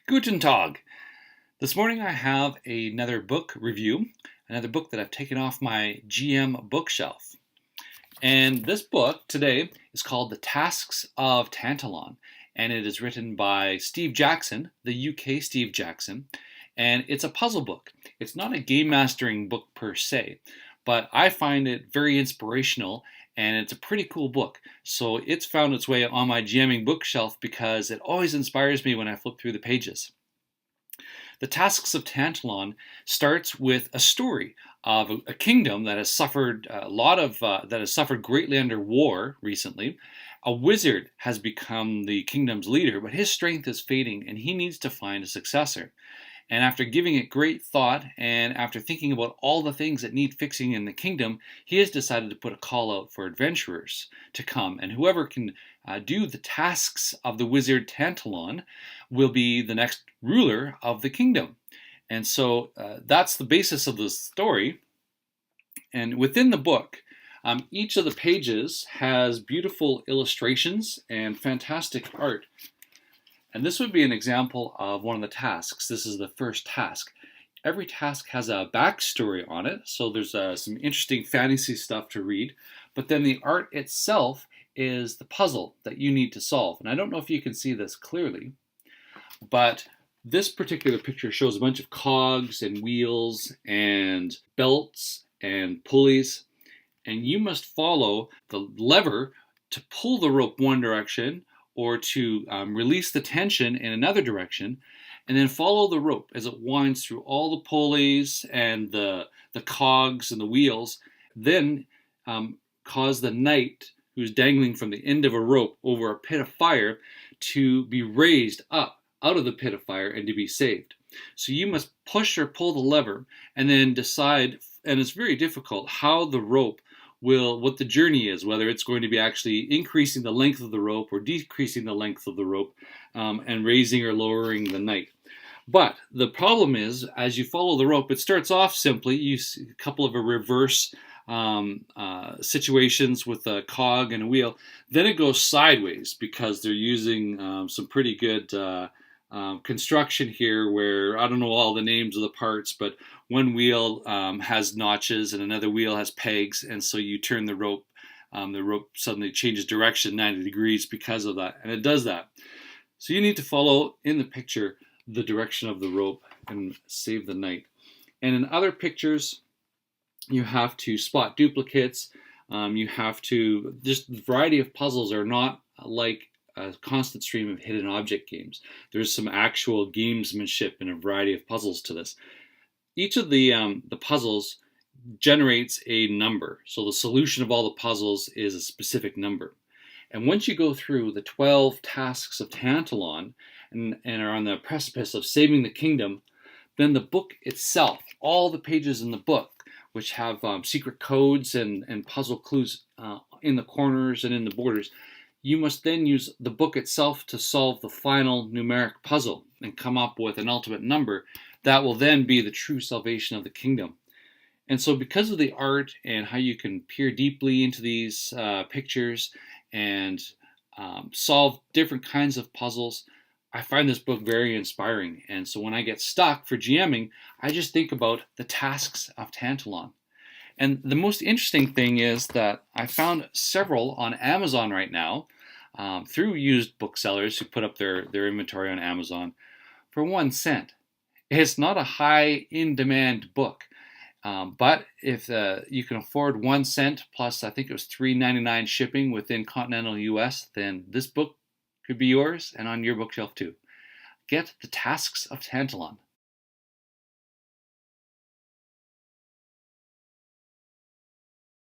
Guten Tag. This morning I have another book review, another book that I've taken off my GM bookshelf. And this book today is called The Tasks of Tantalon, and it is written by Steve Jackson, the UK Steve Jackson, and it's a puzzle book. It's not a game mastering book per se, but I find it very inspirational and it's a pretty cool book. So it's found its way on my GMing bookshelf because it always inspires me when I flip through the pages. The Tasks of Tantalon starts with a story of a kingdom that has suffered greatly under war recently. A wizard has become the kingdom's leader, but his strength is fading and he needs to find a successor. And after giving it great thought and after thinking about all the things that need fixing in the kingdom, he has decided to put a call out for adventurers to come. And whoever can do the tasks of the wizard Tantalon will be the next ruler of the kingdom. And so that's the basis of the story. And within the book, each of the pages has beautiful illustrations and fantastic art. And this would be an example of one of the tasks. This is the first task. Every task has a backstory on it, so there's some interesting fantasy stuff to read. But then the art itself is the puzzle that you need to solve. And I don't know if you can see this clearly, but this particular picture shows a bunch of cogs and wheels and belts and pulleys. And you must follow the lever to pull the rope one direction or to release the tension in another direction, and then follow the rope as it winds through all the pulleys and the cogs and the wheels, then cause the knight who's dangling from the end of a rope over a pit of fire to be raised up out of the pit of fire and to be saved. So you must push or pull the lever and then decide, and it's very difficult, how the rope what the journey is, whether it's going to be actually increasing the length of the rope or decreasing the length of the rope and raising or lowering the knight. But the problem is, as you follow the rope, it starts off simply. You see a couple of reverse situations with a cog and a wheel. Then it goes sideways because they're using some pretty good construction here, where I don't know all the names of the parts, but one wheel has notches and another wheel has pegs, and so you turn the rope suddenly changes direction 90 degrees because of that, and it does that. So you need to follow in the picture the direction of the rope and save the knight. And in other pictures, you have to spot duplicates. You have to, just the variety of puzzles are not like a constant stream of hidden object games. There's some actual gamesmanship and a variety of puzzles to this. Each of the puzzles generates a number. So the solution of all the puzzles is a specific number. And once you go through the 12 tasks of Tantalon and are on the precipice of saving the kingdom, then the book itself, all the pages in the book, which have secret codes and puzzle clues in the corners and in the borders, you must then use the book itself to solve the final numeric puzzle and come up with an ultimate number that will then be the true salvation of the kingdom. And so because of the art and how you can peer deeply into these pictures and solve different kinds of puzzles, I find this book very inspiring. And so when I get stuck for GMing, I just think about the Tasks of Tantalon. And the most interesting thing is that I found several on Amazon right now through used booksellers who put up their inventory on Amazon for 1 cent. It's not a high in-demand book, but if you can afford 1 cent plus, I think it was $3.99 shipping within continental US, then this book could be yours and on your bookshelf too. Get the Tasks of Tantalon.